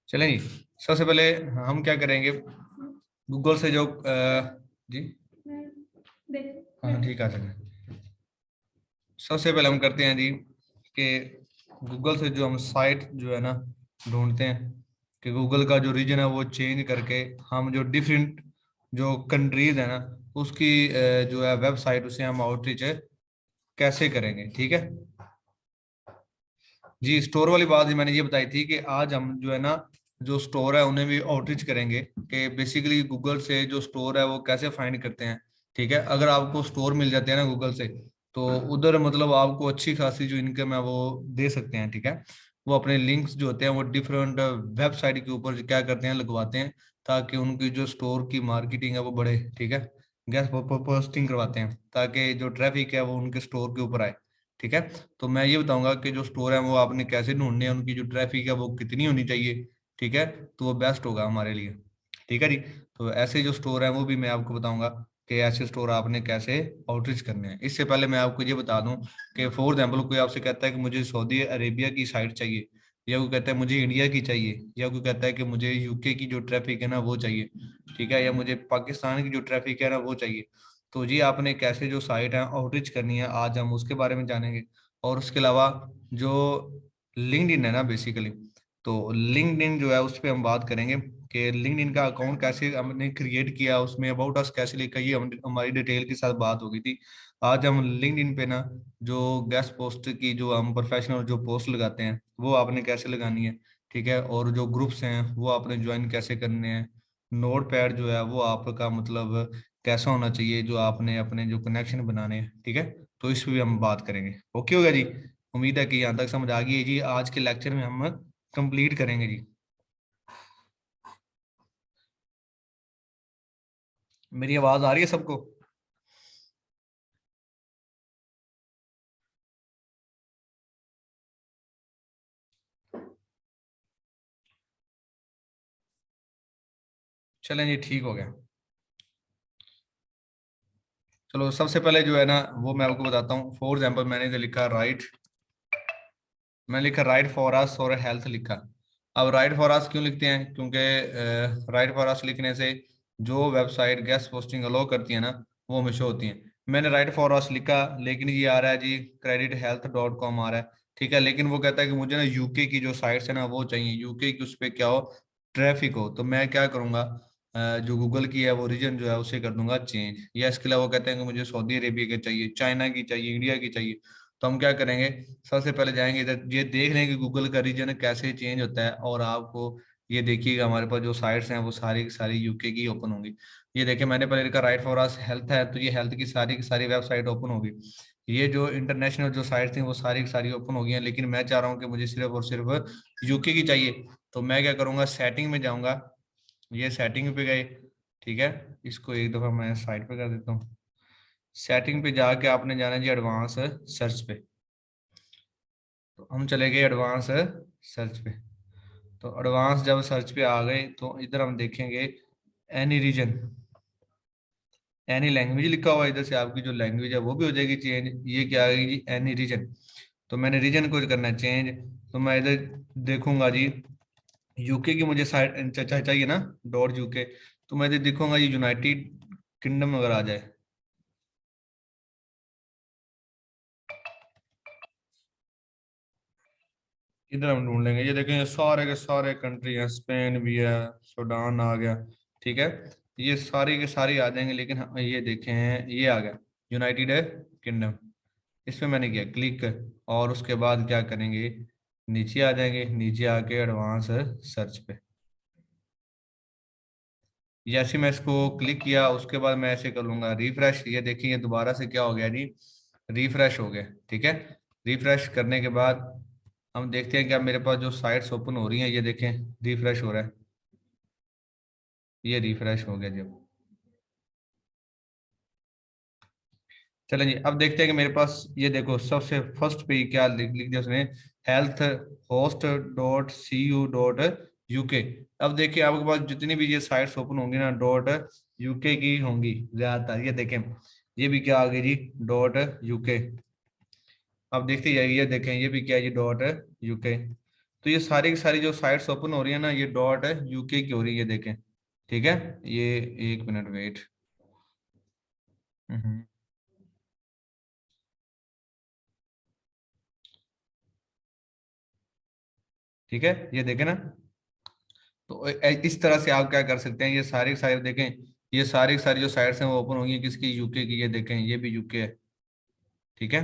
चलें जी। सबसे पहले हम क्या करेंगे, गूगल से जो जी हाँ ठीक आ सके। सबसे पहले हम करते हैं जी कि गूगल से जो हम साइट जो है ना ढूंढते हैं कि गूगल का जो रीजन है वो चेंज करके हम जो डिफरेंट जो कंट्रीज है ना उसकी जो है वेबसाइट उसे हम आउटरीच कैसे करेंगे, ठीक है जी। स्टोर वाली बात मैंने ये बताई थी कि आज हम जो है ना जो स्टोर है उन्हें भी आउटरीच करेंगे कि बेसिकली गूगल से जो स्टोर है वो कैसे फाइंड करते हैं, ठीक है। अगर आपको स्टोर मिल जाते हैं ना गूगल से तो उधर मतलब आपको अच्छी खासी जो इनकम है वो दे सकते हैं, ठीक है। वो अपने लिंक्स जो होते हैं वो डिफरेंट वेबसाइट के ऊपर क्या करते हैं लगवाते हैं ताकि उनकी जो स्टोर की मार्केटिंग है वो बढ़े, ठीक है। गैस पोस्टिंग करवाते हैं ताकि जो ट्रैफिक है वो उनके स्टोर के ऊपर आए, ठीक है। तो मैं ये बताऊंगा कि जो स्टोर है वो आपने कैसे ढूंढने हैं, उनकी जो ट्रैफिक है वो कितनी होनी चाहिए, ठीक है। तो वो बेस्ट होगा हमारे लिए, ठीक है जी। तो ऐसे जो स्टोर है वो भी मैं आपको बताऊंगा कि ऐसे स्टोर आपने कैसे आउटरीच करने हैं। इससे पहले मैं आपको ये बता दूं कि फॉर एग्जाम्पल कोई आपसे कहता है कि मुझे सऊदी अरेबिया की साइट चाहिए, या कोई कहता है मुझे इंडिया की चाहिए, या कोई कहता है कि मुझे यूके की जो ट्रैफिक है ना वो चाहिए, ठीक है, या मुझे पाकिस्तान की जो ट्रैफिक है ना वो चाहिए। तो जी आपने कैसे जो साइट है आउटरीच करनी है आज हम उसके बारे में जानेंगे। और उसके अलावा जो लिंक्डइन है ना बेसिकली, तो लिंक्डइन जो है उस पर हम बात करेंगे कि लिंक्डइन का अकाउंट कैसे हमने क्रिएट किया, उसमें अबाउट अस कैसे लिखा, ये हमारी डिटेल के साथ बात हो गई थी। आज हम लिंक्डइन पे ना जो गेस्ट पोस्ट की जो हम प्रोफेशनल जो पोस्ट लगाते हैं वो आपने कैसे लगानी है, ठीक है। और जो ग्रुप्स हैं वो आपने ज्वाइन कैसे करने हैं। नोट पैड जो है वो आपका मतलब कैसा होना चाहिए जो आपने अपने जो कनेक्शन बनाने हैं, ठीक है। तो इस पे भी हम बात करेंगे। ओके होगा जी। उम्मीद है कि यहाँ तक समझ आ गई है जी। आज के लेक्चर में हम कंप्लीट करेंगे जी। मेरी आवाज आ रही है सबको? चलें जी, ठीक हो गया। चलो सबसे पहले जो है ना वो मैं आपको बताता हूँ। फॉर एग्जाम्पल मैंने इधर लिखा राइट, मैंने लिखा राइट फॉर अस और हेल्थ लिखा। अब राइट फॉर अस क्यों लिखते हैं? क्योंकि राइट फॉर अस लिखने से जो वेबसाइट गेस्ट पोस्टिंग अलो करती है ना वो हमेशा होती है। मैंने राइट फॉर अस लिखा लेकिन ये आ रहा है जी credit health.com आ रहा है, ठीक है। लेकिन वो कहता है कि मुझे ना यूके की जो साइट्स है ना वो चाहिए, यूके की उस पर क्या हो, ट्रैफिक हो। तो मैं क्या करूंगा, जो गूगल की है वो रीजन जो है उसे कर दूंगा चेंज। या इसके अलावा वो कहते हैं कि मुझे सऊदी अरेबिया की चाहिए, चाइना की चाहिए, इंडिया की चाहिए। तो हम क्या करेंगे, सबसे पहले जाएंगे इधर, ये देख लें कि गूगल का रीजन कैसे चेंज होता है। और आपको ये देखिएगा हमारे पास जो साइट्स हैं वो सारी की सारी यूके की ओपन होंगी। ये देखिए मैंने पहले लिखा राइट फॉर अस हेल्थ है तो ये हेल्थ की सारी वेबसाइट ओपन होगी। ये जो इंटरनेशनल जो साइट्स थी वो सारी की सारी ओपन हो गई हैं, लेकिन मैं चाह रहा हूँ कि मुझे सिर्फ और सिर्फ यूके की चाहिए। तो मैं क्या करूँगा, सेटिंग में जाऊँगा। ये सेटिंग पे गए, ठीक है। इसको एक दफ़ा मैं साइड पे कर देता हूँ। सेटिंग पे जाके आपने जाना जी एडवांस सर्च पे। तो हम चले गए एडवांस सर्च पे। तो एडवांस जब सर्च पे आ गए तो इधर हम देखेंगे एनी रीजन, एनी लैंग्वेज लिखा हुआ है। इधर से आपकी जो लैंग्वेज है वो भी हो जाएगी चेंज। ये क्या आ गई जी, एनी रीजन। तो मैंने रीजन को करना है चेंज। तो मैं इधर देखूंगा जी यूके की मुझे साइड चाहिए ना, डॉट यूके। तो मैं इधर देखूंगा ये यूनाइटेड किंगडम अगर आ जाए, इधर हम ढूंढ लेंगे। ये देखेंगे सारे के सारे कंट्री हैं, स्पेन भी है, सूडान आ गया, ठीक है। ये सारी के सारी आ जाएंगे। लेकिन ये देखें ये आ गया यूनाइटेड किंगडम। इसमें मैंने किया क्लिक। और उसके बाद क्या करेंगे, नीचे आ जाएंगे, नीचे आके एडवांस सर्च पे। जैसे मैं इसको क्लिक किया उसके बाद मैं ऐसे कर लूंगा रिफ्रेश। ये देखिए ये दोबारा से क्या हो गया जी, रिफ्रेश हो गया, ठीक है। रिफ्रेश करने के बाद हम देखते हैं कि अब मेरे पास जो साइट्स ओपन हो रही हैं, ये देखें रिफ्रेश हो रहा है। ये रिफ्रेश हो गया जब। चलें जी अब देखते हैं कि मेरे पास ये देखो सबसे फर्स्ट पे क्या लिख लिख दिया उसने, health host dot C U dot UK. अब देखिए आपके पास जितनी भी ये साइट्स ओपन होंगी ना डॉट यूके की होंगी ज्यादातर। ये देखें ये भी क्या आ गई जी, डॉट यूके। अब देखते जाइए, ये देखें ये भी क्या है जी, डॉट यूके। तो ये सारी की सारी जो साइट्स ओपन हो रही है ना, ये डॉट है यूके की हो रही है, देखें। ठीक है, ये, एक मिनट वेट। हम्म, ठीक है, ये देखें ना। तो इस तरह से आप क्या कर सकते हैं, ये सारी की सारी देखें, ये सारी की सारी जो साइट्स हैं वो ओपन होंगी किसकी, यूके की। ये देखें, ये भी यूके है। ठीक है,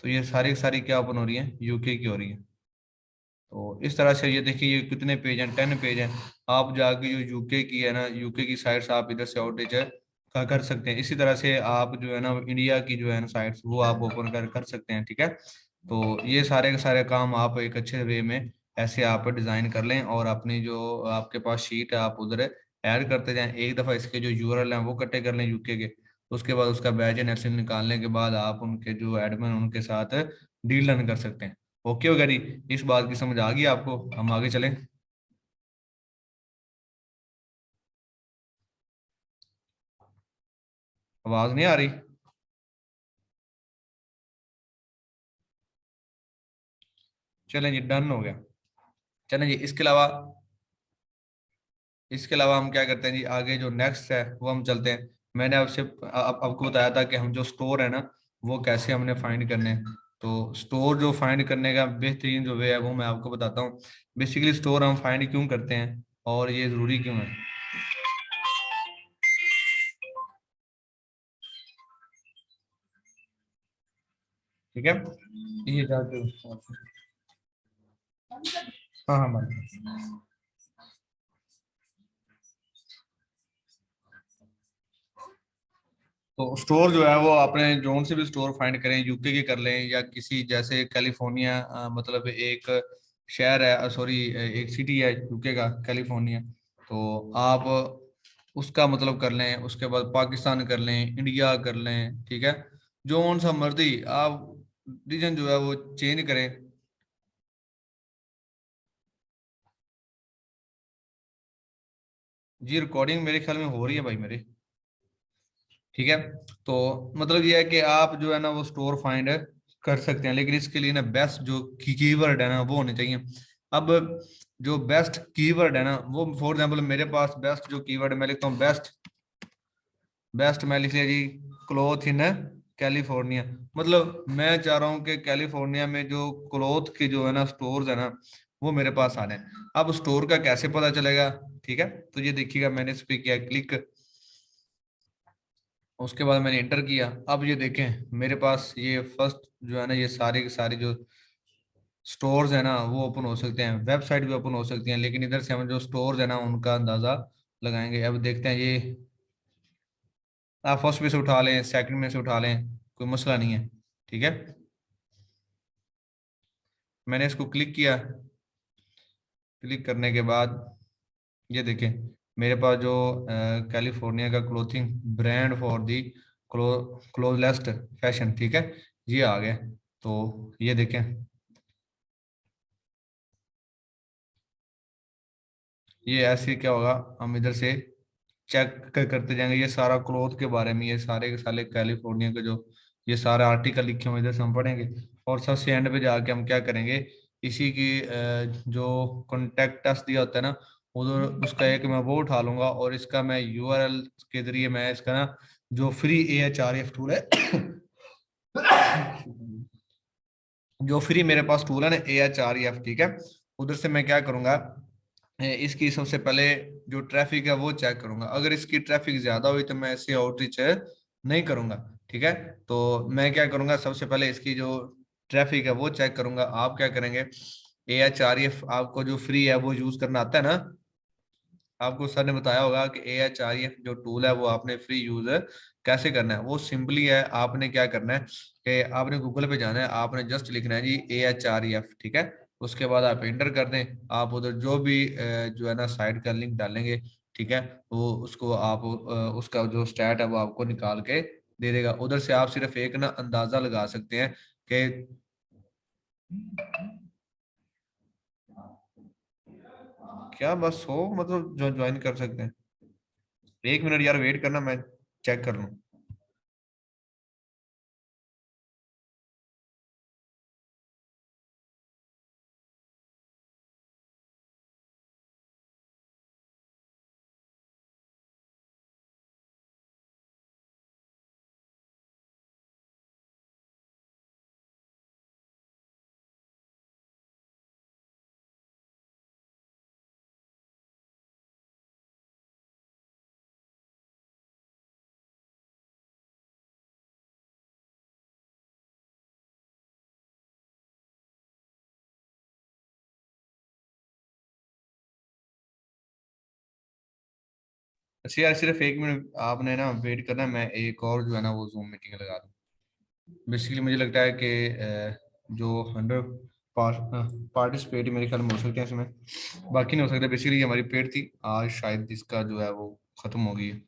तो ये सारी की सारी क्या ओपन हो रही है, यूके की हो रही है। तो इस तरह से ये देखिए, ये कितने पेज हैं, 10 पेज हैं। आप जाके जो यूके की है ना, यूके की साइट्स आप इधर से आउटरीच का कर सकते हैं। इसी तरह से आप जो है ना इंडिया की जो है ना साइट्स, वो आप ओपन कर सकते हैं। ठीक है, तो ये सारे के सारे काम आप एक अच्छे वे में ऐसे आप डिजाइन कर लें, और अपनी जो आपके पास शीट है आप उधर ऐड करते जाएं। एक दफा इसके जो यूआरएल हैं वो कट्टे कर लें यूके के। उसके बाद उसका बैच एंड एसएन निकालने के बाद आप उनके जो एडमिन उनके साथ डील रन कर सकते हैं। ओके हो गया जी, इस बात की समझ आ गई आपको, हम आगे चलें। आवाज नहीं आ रही? चलें जी, डन हो गया। चलें जी, इसके अलावा हम क्या करते हैं जी, आगे जो नेक्स्ट है वो हम चलते हैं। मैंने आपको बताया था कि हम जो स्टोर है ना, वो कैसे हमने फाइंड करने हैं। तो स्टोर जो फाइंड करने का बेहतरीन जो वे है वो मैं आपको बताता हूँ। बेसिकली स्टोर हम फाइंड क्यों करते हैं और ये जरूरी क्यों है। ठीक है, ये जाके, हाँ हाँ भाई। तो स्टोर जो है वो आपने जोन से भी स्टोर फाइंड करें, यूके के कर लें या किसी जैसे कैलिफोर्निया, मतलब एक शहर है, सॉरी एक सिटी है यूके का, कैलिफोर्निया। तो आप उसका मतलब कर लें, उसके बाद पाकिस्तान कर लें, इंडिया कर लें। ठीक है, जोन सा मर्जी आप रीजन जो है वो चेंज करें। जी रिकॉर्डिंग मेरे ख्याल में हो रही है भाई मेरे। ठीक है, तो मतलब ये है कि आप जो है ना वो स्टोर फाइंड कर सकते हैं, लेकिन इसके लिए ना बेस्ट जो कीवर्ड है ना वो होने चाहिए। अब जो बेस्ट कीवर्ड है ना वो, फॉर एग्जांपल मेरे पास बेस्ट जो कीवर्ड मैं लिखता हूँ, बेस्ट, बेस्ट मैं लिख लिया जी, क्लोथ इन कैलिफोर्निया। मतलब मैं चाह रहा हूँ कि कैलिफोर्निया में जो क्लोथ के जो है ना स्टोर्स है ना, वो मेरे पास आ रहे हैं। अब स्टोर का कैसे पता चलेगा? ठीक है, तो ये देखिएगा, मैंने इस पे किया क्लिक, उसके बाद मैंने इंटर किया। अब ये देखें मेरे पास ये फर्स्ट जो है ना, ये सारे के सारे जो स्टोर्स है ना वो ओपन हो सकते हैं, वेबसाइट भी ओपन हो सकती हैं, लेकिन इधर से हम जो स्टोर्स है ना उनका अंदाजा लगाएंगे। अब देखते हैं ये, आप फर्स्ट में से उठा लें, सेकंड में से उठा लें, कोई मसला नहीं है। ठीक है, मैंने इसको क्लिक किया। क्लिक करने के बाद ये देखें, मेरे पास जो कैलिफोर्निया का clothing brand for the clothesless fashion, ठीक है, ये आ गया। तो ये देखें, ये ऐसे क्या होगा, हम इधर से चेक करते जाएंगे, ये सारा क्लोथ के बारे में, ये सारे के सारे कैलिफोर्निया के जो ये सारे आर्टिकल लिखे हुए इधर से हम पढ़ेंगे। और सबसे एंड पे जाके हम क्या करेंगे, इसी की जो कॉन्टेक्ट अस दिया होता है ना, उधर उसका एक मैं वो उठा लूंगा, और इसका मैं यूआरएल के जरिए मैं इसका ना जो फ्री AHREF टूल है जो फ्री मेरे पास टूल है ना AHREF, ठीक है, उधर से मैं क्या करूंगा, इसकी सबसे पहले जो ट्रैफिक है वो चेक करूंगा। अगर इसकी ट्रैफिक ज्यादा हुई तो मैं ऐसे आउटरीच नहीं करूंगा। ठीक है, तो मैं क्या करूंगा, सबसे पहले इसकी जो ट्रैफिक है वो चेक करूंगा। आप क्या करेंगे, AHREF आपको जो फ्री है वो यूज करना आता है ना, आपको सर ने बताया होगा कि AHREF जो टूल है वो आपने फ्री यूज कैसे करना है। वो सिंपली है, आपने क्या करना है कि आपने गूगल पे जाना है, आपने जस्ट लिखना है जी AHREF। ठीक है, उसके बाद आप इंटर कर दें, आप उधर जो भी जो है ना साइट का लिंक डालेंगे, ठीक है, वो उसको आप उसका जो स्टैट है वो आपको निकाल के दे देगा। उधर से आप सिर्फ एक ना अंदाजा लगा सकते हैं कि क्या बस हो, मतलब जो ज्वाइन कर सकते हैं। 1 मिनट यार वेट करना, मैं चेक कर लूँ। अच्छा यार सिर्फ 1 मिनट आपने ना वेट करना है, मैं एक और जो है ना वो जूम मीटिंग लगा दूँ। बेसिकली मुझे लगता है कि जो 100 पार्टिसिपेट मेरे ख्याल में हो सकते हैं इसमें, बाकी नहीं हो सकता। बेसिकली ये हमारी पेड थी, आज शायद इसका जो है वो खत्म हो गई है।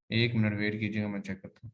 1 मिनट वेट कीजिएगा, मैं चेक करता हूँ।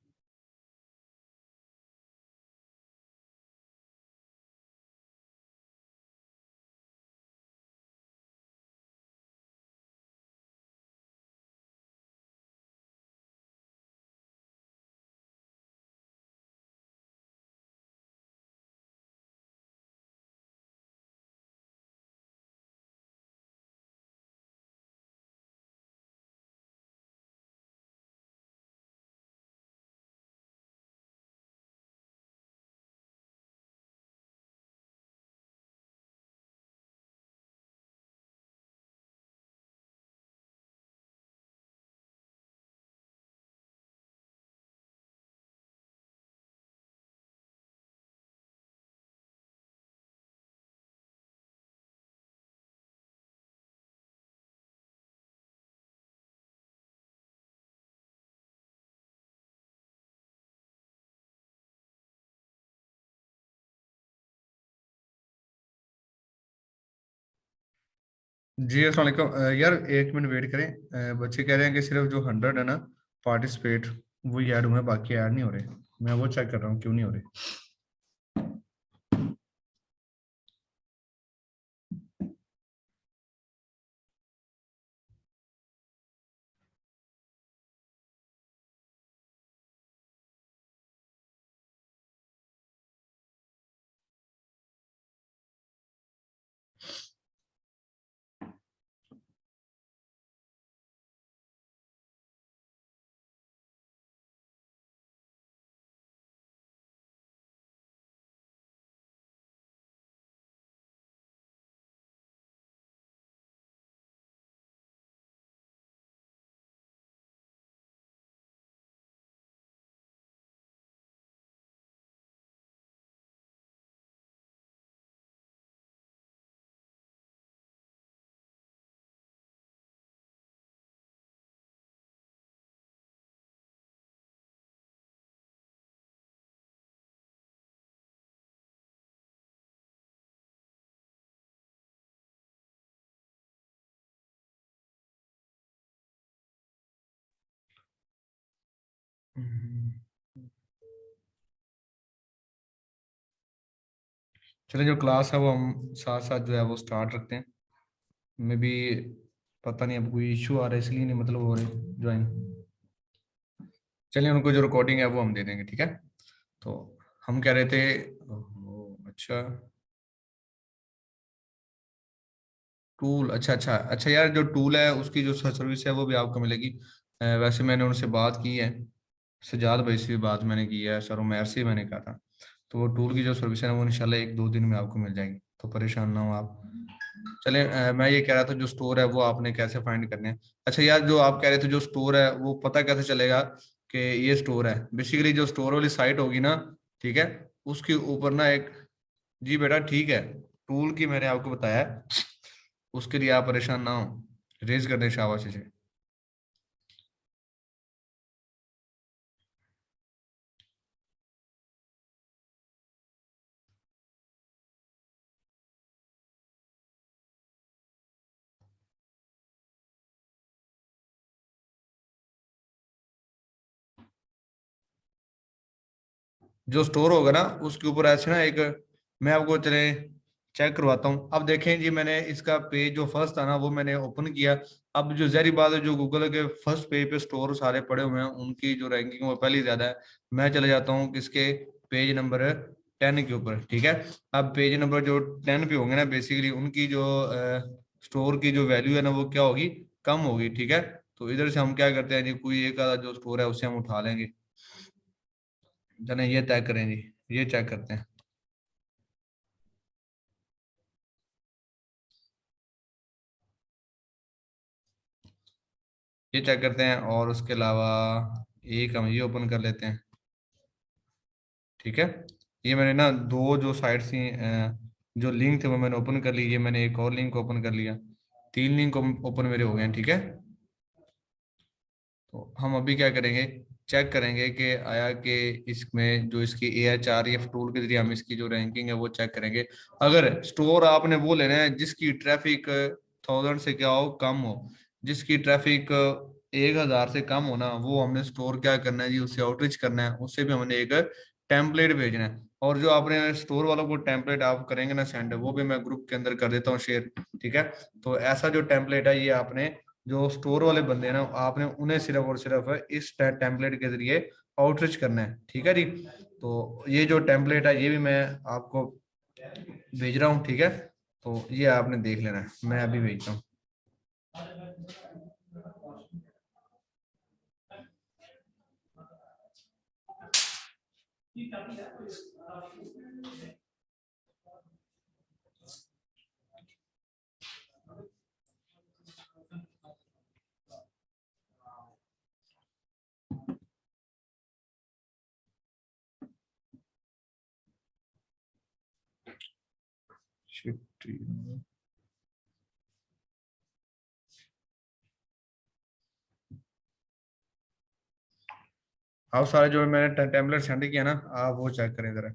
जी अस्सलाम वालेकुम। यार 1 मिनट वेट करें। बच्चे कह रहे हैं कि सिर्फ जो 100 है ना पार्टिसिपेट, वो ऐड हुए हैं, बाकी ऐड नहीं हो रहे। मैं वो चेक कर रहा हूँ क्यों नहीं हो रहे। हम्म, चलिए जो क्लास है वो हम साथ साथ जो है वो स्टार्ट रखते हैं। मे बी पता नहीं, अब कोई इशू आ रहा है इसलिए नहीं मतलब हो रहे ज्वाइन। चलिए उनको जो रिकॉर्डिंग है वो हम दे देंगे, ठीक है। तो हम कह रहे थे, अच्छा टूल, अच्छा अच्छा अच्छा यार, जो टूल है उसकी जो सर्विस है वो भी आपको मिलेगी। वैसे मैंने उनसे बात की है, सजाद भाई से भी बात मैंने की है, सर उमैर से मैंने कहा था। तो वो टूल की जो सर्विस है ना वो इंशाल्लाह 1-2 दिन में आपको मिल जाएगी, तो परेशान ना हो आप। चले, मैं ये कह रहा था जो स्टोर है वो आपने कैसे फाइंड करने हैं। अच्छा यार जो आप कह रहे थे जो स्टोर है वो पता कैसे चलेगा कि ये स्टोर है। बेसिकली जो स्टोर वाली साइट होगी ना, ठीक है, उसके ऊपर ना एक, जी बेटा ठीक है, टूल की मैंने आपको बताया है, उसके लिए आप परेशान ना हो, रेज कर दें शाबाशी से। जो स्टोर होगा ना उसके ऊपर ऐसे ना एक, मैं आपको चले चेक करवाता हूँ। अब देखें जी, मैंने इसका पेज जो फर्स्ट था ना वो मैंने ओपन किया। अब जो जहरी बात है, जो गूगल के फर्स्ट पेज पे स्टोर सारे पड़े हुए हैं उनकी जो रैंकिंग वो पहले ही ज्यादा है। मैं चले जाता हूँ किसके, पेज नंबर 10 के ऊपर, ठीक है। अब पेज नंबर जो 10 पे होंगे ना, बेसिकली उनकी जो स्टोर की जो वैल्यू है ना वो क्या होगी, कम होगी, ठीक है। तो इधर से हम क्या करते हैं जी, कोई एक आधा जो स्टोर है उसे हम उठा लेंगे। चलें ये तय करें जी, ये चेक करते हैं, ये चेक करते हैं। और उसके अलावा एक हम ये ओपन कर लेते हैं, ठीक है। ये मैंने ना दो जो साइट थी, जो लिंक थे वो मैंने ओपन कर ली। ये मैंने एक और लिंक ओपन कर लिया, 3 लिंक ओपन मेरे हो गए हैं, ठीक है। तो हम अभी क्या करेंगे, चेक करेंगे कि आया कि इसमें जो इसकी AHREF टूल के जरिए हम इसकी जो रैंकिंग है वो चेक करेंगे। अगर स्टोर आपने वो लेना है जिसकी ट्रैफिक 1000 से क्या हो, कम हो, जिसकी ट्रैफिक 1000 से कम हो ना, वो हमने स्टोर क्या करना है जी, उससे आउटरीच करना है, उससे भी हमने एक टेम्पलेट भेजना है। और जो आपने स्टोर वालों को टेम्पलेट आप करेंगे ना सेंड, वो भी मैं ग्रुप के अंदर कर देता हूँ शेयर। ठीक है, तो ऐसा जो टेम्पलेट है ये आपने जो स्टोर वाले बंदे हैं ना, आपने उन्हें सिर्फ और सिर्फ इस टेम्पलेट के जरिए आउटरीच करना है। ठीक है जी, तो ये जो टेम्पलेट है ये भी मैं आपको भेज रहा हूँ। ठीक है, तो ये आपने देख लेना है, मैं अभी भेजता हूँ। Shit, आप सारे जो मैंने टेम्पलेट सेंड किया ना, आप वो चेक करें जरा।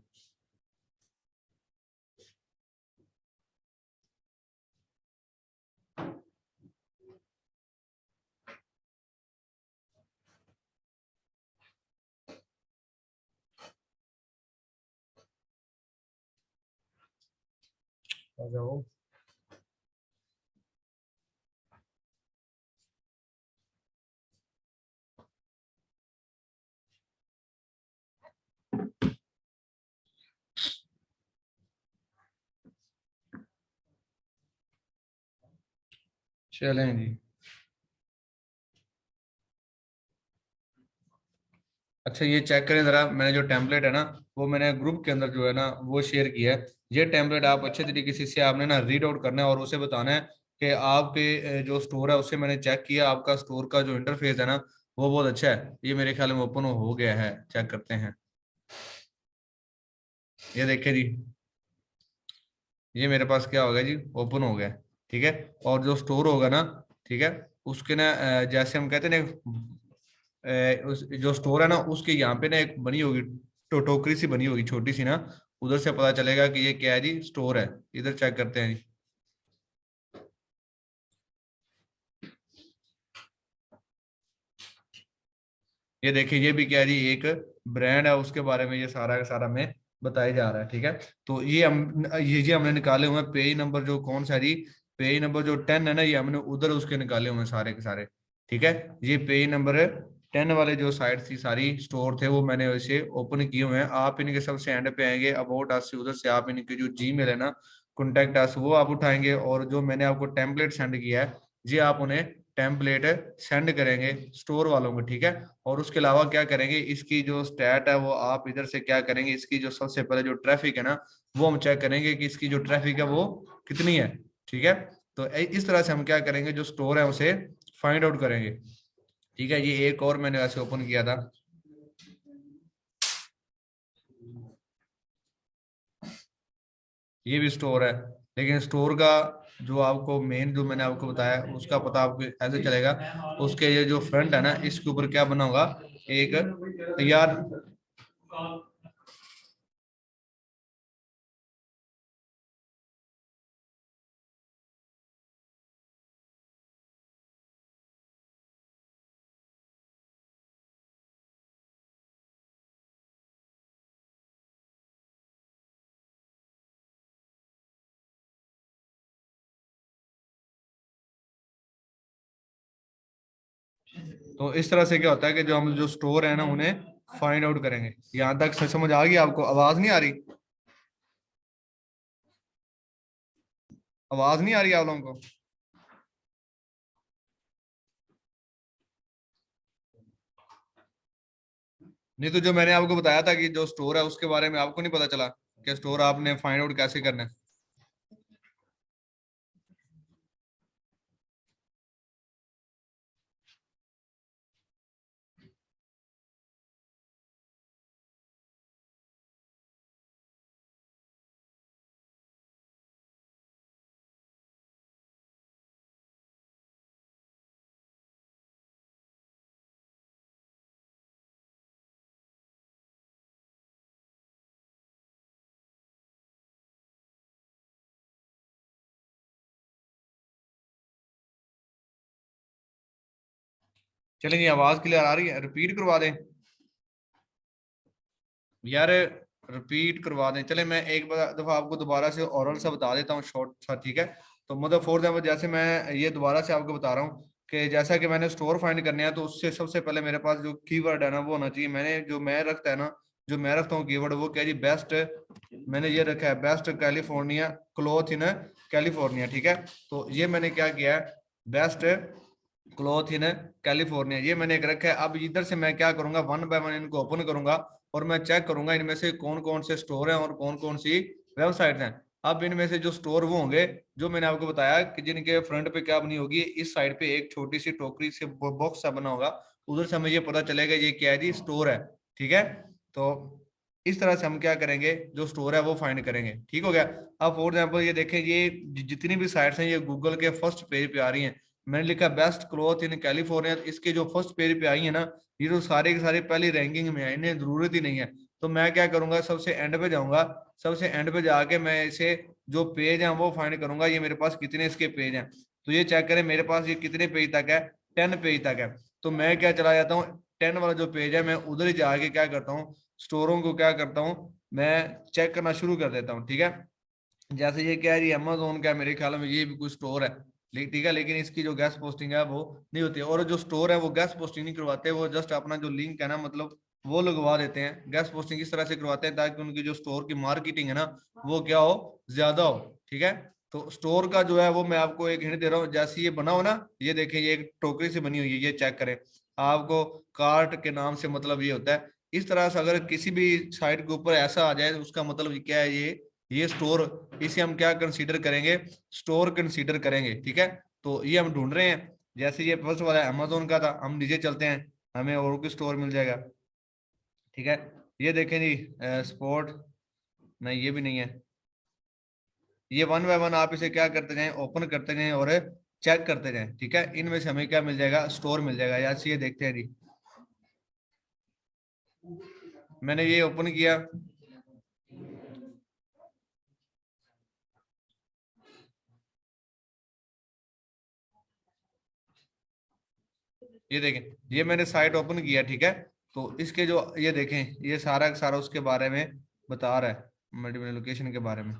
आ जाओ। चलें जी। अच्छा, ये चेक करें जरा, मैंने जो टेम्पलेट है ना वो मैंने ग्रुप के अंदर जो है ना वो शेयर किया है। ये टेम्पलेट आप अच्छे तरीके से आपने ना रीड आउट करना है और उसे बताना है कि आपके जो स्टोर है उससे मैंने चेक किया, आपका स्टोर का जो इंटरफेस है ना वो बहुत अच्छा है। ये मेरे ख्याल में ओपन हो गया है, चेक करते हैं। ये देखें जी, ये मेरे पास क्या हो गया जी, ओपन हो गया। ठीक है, और जो स्टोर होगा ना, ठीक है, उसके ना जैसे हम कहते हैं ना, उस जो स्टोर है ना उसके यहाँ पे ना एक बनी होगी, टोकरी सी बनी होगी छोटी सी ना, उधर से पता चलेगा कि ये क्या है जी, स्टोर है। इधर चेक करते हैं जी। ये देखिए, ये भी क्या है जी, एक ब्रांड है, उसके बारे में ये सारा का सारा में बताया जा रहा है। ठीक है, तो ये हम ये जी हमने निकाले हुए हैं पेज नंबर जो कौन सा है जी, पेज नंबर जो 10 है ना, ये हमने उधर उसके निकाले हुए हैं सारे के सारे। ठीक है, ये पेज नंबर 10 वाले जो साइट थी सारी स्टोर थे वो मैंने वैसे ओपन किए हुए हैं। आप इनके सबसे एंड पे आएंगे अबाउट अस से, उधर से आप इनके जो जीमेल है ना, कॉन्टेक्ट अस, वो आप उठाएंगे, और जो मैंने आपको टेम्पलेट सेंड किया है जी, आप उन्हें टेम्पलेट सेंड करेंगे स्टोर वालों को। ठीक है, और उसके अलावा क्या करेंगे, इसकी जो स्टैट है वो आप इधर से क्या करेंगे, इसकी जो सबसे पहले जो ट्रैफिक है ना वो हम चेक करेंगे कि इसकी जो ट्रैफिक है वो कितनी है। ठीक है, तो इस तरह से हम क्या करेंगे, जो स्टोर है उसे फाइंड आउट करेंगे। ठीक है, ये एक और मैंने वैसे ओपन किया था, ये भी स्टोर है। लेकिन स्टोर का जो आपको मेन जो मैंने आपको बताया उसका पता आपको ऐसे चलेगा, उसके ये जो फ्रंट है ना इसके ऊपर क्या बना होगा, एक यार, तो इस तरह से क्या होता है कि जो हम जो स्टोर है ना उन्हें फाइंड आउट करेंगे। यहाँ तक समझ आ गई आपको? आवाज नहीं आ रही? आवाज नहीं आ रही आप लोगों को? नहीं तो जो मैंने आपको बताया था कि जो स्टोर है उसके बारे में आपको नहीं पता चला कि स्टोर आपने फाइंड आउट कैसे करना है? चलेंगे, आवाज क्लियर आ रही है? रिपीट करवा दें यार, रिपीट करवा दें। चले मैं एक दफा आपको दोबारा से ओरल से बता देता हूँ शॉर्ट सा, ठीक है? तो मतलब फॉर एग्जाम्पल जैसे मैं ये दोबारा से आपको बता रहा हूँ कि जैसा कि मैंने स्टोर फाइंड करने हैं, तो उससे सबसे पहले मेरे पास जो कीवर्ड है ना वो होना चाहिए। मैंने जो मैं रखता है ना, जो मैं रखता हूँ कीवर्ड, वो क्या जी, बेस्ट। मैंने ये रखा है best California cloth in California, ठीक है? तो ये मैंने क्या किया है, बेस्ट क्लॉथ इन कैलिफोर्निया, ये मैंने एक रखा है। अब इधर से मैं क्या करूंगा, वन बाय वन इनको ओपन करूंगा और मैं चेक करूंगा इनमें से कौन कौन से स्टोर हैं और कौन कौन सी वेबसाइट हैं। अब इनमें से जो स्टोर वो होंगे जो मैंने आपको बताया कि जिनके फ्रंट पे क्या बनी होगी, इस साइड पे एक छोटी सी टोकरी से बॉक्स सा बना होगा, उधर से हमें ये पता चलेगा ये क्या है जी, स्टोर है, ठीक है? तो इस तरह से हम क्या करेंगे, जो स्टोर है वो फाइंड करेंगे, ठीक हो गया? अब फॉर एग्जाम्पल ये देखें, ये जितनी भी साइट्स हैं ये गूगल के फर्स्ट पेज पे आ रही हैं। मैंने लिखा बेस्ट क्लॉथ इन कैलिफोर्निया, इसके जो फर्स्ट पेज पे आई है ना, ये तो सारे के सारे पहली रैंकिंग में है, इन्हें जरूरत ही नहीं है। तो मैं क्या करूंगा, सबसे एंड पे जाऊंगा, सबसे एंड पे जाके मैं इसे जो पेज है वो फाइंड करूंगा, ये मेरे पास कितने इसके पेज हैं। तो ये चेक करें मेरे पास ये कितने पेज तक है, 10 पेज तक है। तो मैं क्या चला जाता हूँ, 10 वाला जो पेज है मैं उधर ही जाके क्या करता हूँ, स्टोरों को क्या करता हूँ, मैं चेक करना शुरू कर देता हूँ, ठीक है? जैसे ये क्या है जी, अमेजोन का मेरे ख्याल में ये भी कुछ स्टोर है, ठीक है, लेकिन इसकी जो गैस पोस्टिंग है वो नहीं होती है। और जो स्टोर है वो गैस पोस्टिंग नहीं करवाते, वो जस्ट अपना जो लिंक है ना, मतलब वो लगवा देते हैं। गैस पोस्टिंग इस तरह से करवाते हैं ताकि उनकी जो स्टोर की मार्केटिंग है ना वो क्या हो, ज्यादा हो, ठीक है? तो स्टोर का जो है वो मैं आपको एक हिंट दे रहा हूँ, जैसे ये बना हो ना, ये देखें ये एक टोकरी से बनी हुई है, ये चेक करें। आपको कार्ट के नाम से मतलब ये होता है। इस तरह से अगर किसी भी साइट के ऊपर ऐसा आ जाए तो उसका मतलब क्या है, ये स्टोर, इसे हम क्या कंसीडर करेंगे, स्टोर कंसीडर करेंगे, ठीक है? तो ये हम ढूंढ रहे हैं। जैसे ये फर्स्ट वाला अमेजोन का था, हम नीचे चलते हैं, हमें और कोई स्टोर मिल जाएगा, ठीक है? ये देखें जी, स्पोर्ट, नहीं ये भी नहीं है। ये वन बाय वन आप इसे क्या करते जाएं, ओपन करते जाएं और चेक करते जाएं, ठीक है? इनमें से हमें क्या मिल जाएगा, स्टोर मिल जाएगा। यार ये देखते हैं जी, मैंने ये ओपन किया, ये देखें ये मैंने साइट ओपन किया, ठीक है? तो इसके जो ये देखें, ये सारा का सारा उसके बारे में बता रहा है, मल्टीपल लोकेशन के बारे में,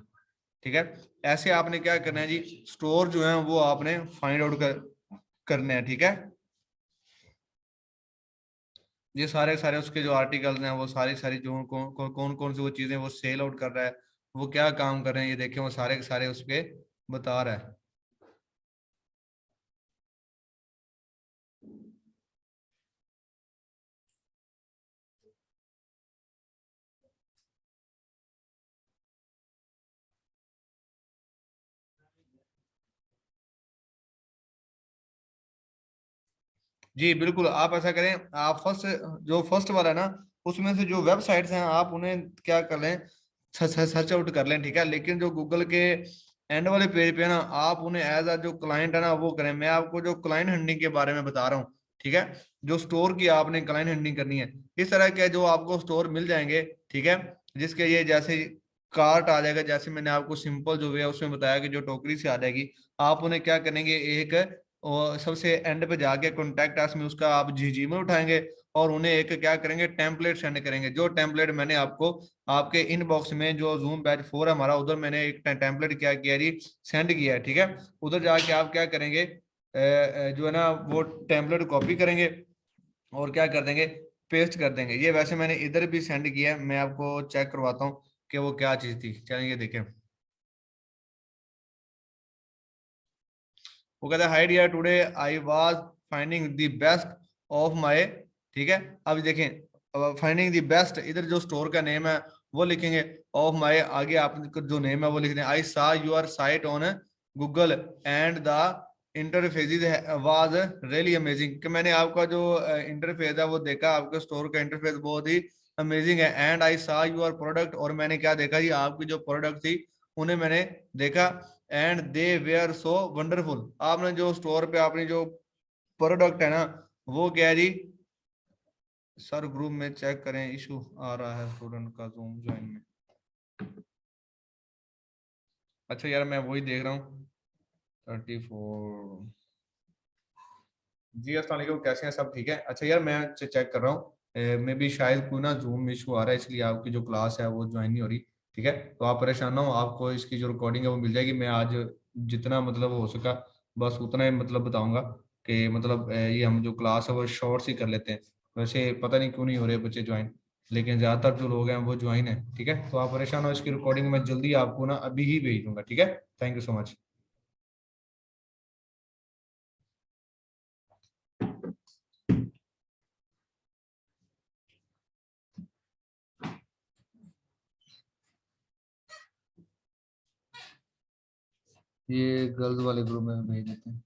ठीक है? ऐसे आपने क्या करना है जी, स्टोर जो है वो आपने फाइंड आउट करने हैं, ठीक है? ये सारे सारे उसके जो आर्टिकल्स हैं वो सारी सारी जो कौन कौन सी वो चीजें वो सेल आउट कर रहा है, वो क्या काम कर रहे हैं, ये देखें वो सारे के सारे उसके बता रहा है। जी बिल्कुल, आप ऐसा करें, आप फर्स्ट, जो फर्स्ट वाला है ना, उसमें से जो वेबसाइट्स हैं आप उन्हें क्या कर लें, सर्च आउट कर लें, ठीक है? लेकिन जो गूगल के एंड वाले पेज पे है ना, आप उन्हें एज अ जो क्लाइंट है ना वो करें। मैं आपको जो क्लाइंट हंडिंग के बारे में बता रहा हूँ, ठीक है? जो स्टोर की आपने क्लाइंट हंडिंग करनी है, इस तरह के जो आपको स्टोर मिल जाएंगे, ठीक है? जिसके ये जैसे कार्ट आ जाएगा, जैसे मैंने आपको सिंपल जो वे है उसमें बताया कि जो टोकरी से आ जाएगी, आप उन्हें क्या करेंगे, एक और सबसे एंड पे जाके कॉन्टैक्ट अस में उसका आप जीमेल उठाएंगे और उन्हें एक क्या करेंगे, टेम्पलेट सेंड करेंगे। जो टेम्पलेट मैंने आपको आपके इनबॉक्स में जो जूम बैच 4 है हमारा, उधर मैंने एक टेम्पलेट क्या किया जी, सेंड किया है, ठीक है? उधर जाके आप क्या करेंगे, जो है ना वो टेम्पलेट कॉपी करेंगे और क्या कर देंगे, पेस्ट कर देंगे। ये वैसे मैंने इधर भी सेंड किया है, मैं आपको चेक करवाता हूँ कि वो क्या चीज थी। चलिए देखें, वो कहता है hi dear, today I was finding the best of my, ठीक है? अब देखें, फाइंडिंग द बेस्ट, इधर जो स्टोर का नेम है वो लिखेंगे, ऑफ माय आगे आप जो नेम है वो लिख दें, आई सा your site on Google and the interface was really amazing, कि मैंने आपका जो इंटरफेस है वो देखा, आपके स्टोर का इंटरफेस बहुत ही अमेजिंग है। एंड आई सा योर प्रोडक्ट, और मैंने क्या देखा जी, आपकी जो प्रोडक्ट थी उन्हें मैंने देखा। And they were so wonderful, आपने जो स्टोर पे आपने जो प्रोडक्ट है ना वो क्या है जी, सर ग्रुप में चेक करें, इशू आ रहा है स्टूडेंट का जूम ज्वाइन में। अच्छा यार मैं वही देख रहा हूँ, 34, जी अस्सलाम वालेकुम, कैसे हैं? सब ठीक है? अच्छा यार, मैं चेक कर रहा हूँ, मे भी शायद कोई ना जूम इशू आ रहा है, इसलिए आपकी जो क्लास है वो ज्वाइन नहीं हो रही। ठीक है, तो आप परेशान ना हो, आपको इसकी जो रिकॉर्डिंग है वो मिल जाएगी। मैं आज जितना मतलब हो सका बस उतना ही मतलब बताऊंगा कि मतलब ये हम जो क्लास है वो शॉर्ट्स ही कर लेते हैं। वैसे पता नहीं क्यों नहीं हो रहे बच्चे ज्वाइन, लेकिन ज़्यादातर जो लोग हैं वो ज्वाइन है। ठीक है, तो आप परेशान हो, इसकी रिकॉर्डिंग मैं जल्दी आपको ना अभी ही भेज दूंगा। ठीक है, थैंक यू सो मच। ये गर्ल्स वाले ग्रुप में भेज देते हैं।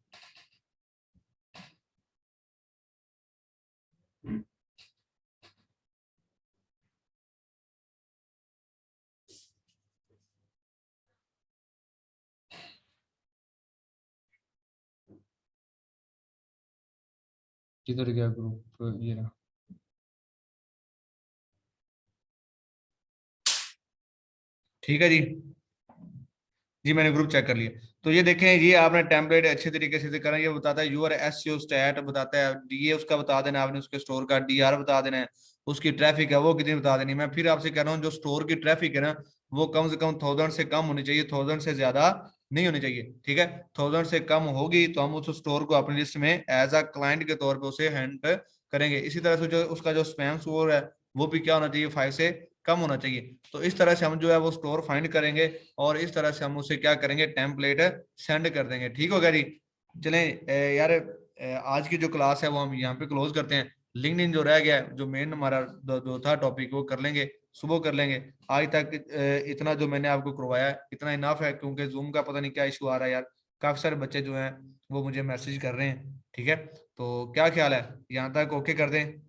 किधर गया ग्रुप? ये रहा। ठीक है जी। जी मैंने ग्रुप चेक कर लिया। तो ये देखें, ये आपने टेम्पलेट अच्छे तरीके से करा। ये बताता है यूआर एसईओ स्टैट, बताता है डीए उसका बता देना आपने, उसके स्टोर का डीआर बता देना है, उसकी ट्रैफिक है वो कितनी बता देनी। मैं फिर आपसे कह रहा हूँ, जो स्टोर की ट्रैफिक है ना वो कम से कम 1000 से कम होनी चाहिए, 1000 से ज्यादा नहीं होनी चाहिए। ठीक है, 1000 से कम होगी तो हम उस स्टोर को अपनी लिस्ट में एज अ क्लाइंट के तौर पे उसे हैंड करेंगे। इसी तरह से जो उसका जो स्पैम स्कोर है वो भी क्या होना चाहिए, 5 से कम होना चाहिए। तो इस तरह से हम जो है वो स्टोर फाइंड करेंगे और इस तरह से हम उसे क्या करेंगे, टेम्पलेट सेंड कर देंगे। ठीक हो गया जी? चलें यार, आज की जो क्लास है वो हम यहाँ पे क्लोज करते हैं। लिंक्डइन जो रह गया है, जो मेन हमारा जो था टॉपिक, वो कर लेंगे, सुबह कर लेंगे। आज तक इतना जो मैंने आपको करवाया है इतना इनाफ है, क्योंकि जूम का पता नहीं क्या इशू आ रहा है यार। काफी सारे बच्चे जो हैं वो मुझे मैसेज कर रहे हैं। ठीक है, तो क्या ख्याल है, यहाँ तक ओके कर दें?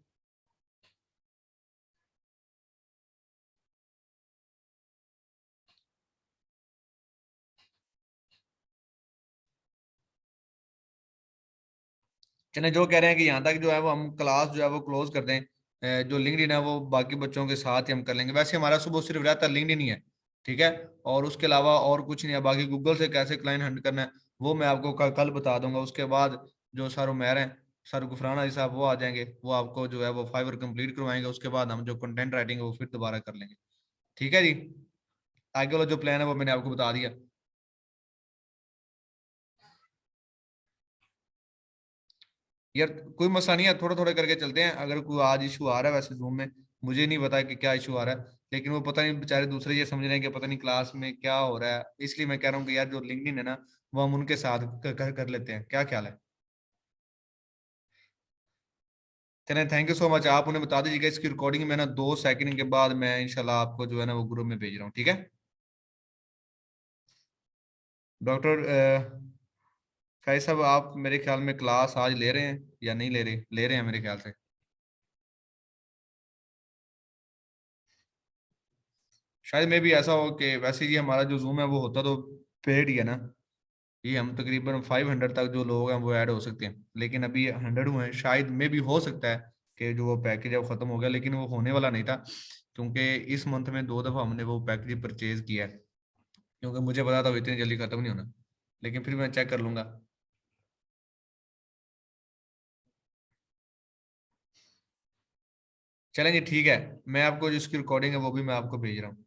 चले, जो कह रहे हैं कि यहाँ तक जो है वो हम क्लास जो है वो क्लोज कर दें। जो लिंक्डइन है वो बाकी बच्चों के साथ ही हम कर लेंगे। वैसे हमारा सुबह सिर्फ रहता है लिंक्डइन ही है। ठीक है, और उसके अलावा और कुछ नहीं है। बाकी गूगल से कैसे क्लाइंट हंट करना है वो मैं आपको कल बता दूंगा। उसके बाद जो सर उमैर हैं, सर गुफरान अली साहब, वो आ जाएंगे, वो आपको जो है वो फाइवर कंप्लीट करवाएंगे। उसके बाद हम जो कंटेंट राइटिंग है वो फिर दोबारा कर लेंगे। ठीक है जी, आगे वाला जो प्लान है वो मैंने आपको बता दिया। यार कोई मसला नहीं है, थोड़ा थोड़ा करके चलते हैं। अगर कोई आज इशू आ रहा है वैसे जूम में, मुझे नहीं पता कि क्या इशू आ रहा है, लेकिन वो पता नहीं बेचारे दूसरे ये समझ रहे हैं कि पता नहीं क्लास में क्या हो रहा है। इसलिए मैं कह रहा हूँ कि यार जो लिंक्डइन है ना वो हम उनके साथ कर लेते हैं। क्या ख्याल है? चलें, थैंक यू सो मच। आप उन्हें बता दीजिएगा इसकी रिकॉर्डिंग में ना 2 सेकंड के बाद मैं इंशाल्लाह आपको जो है ना वो ग्रुप में भेज रहा हूँ। ठीक है डॉक्टर फैज साहब, आप मेरे ख्याल में क्लास आज ले रहे हैं या नहीं ले रहे? ले रहे हैं मेरे ख्याल से। शायद में भी ऐसा हो कि वैसे ही हमारा जो जूम है वो होता तो पेड ही है ना। ये हम तकरीबन 500 तक जो लोग हैं वो ऐड हो सकते हैं, लेकिन अभी 100 हुए हैं। शायद में भी हो सकता है कि जो वो पैकेज है वो खत्म हो गया, लेकिन वो होने वाला नहीं था, क्योंकि इस मंथ में 2 दफा हमने वो पैकेज परचेज किया है। क्योंकि मुझे पता था वो इतनी जल्दी खत्म नहीं होना, लेकिन फिर मैं चेक कर लूंगा। चलें जी, ठीक है। मैं आपको जो इसकी रिकॉर्डिंग है वो भी मैं आपको भेज रहा हूँ।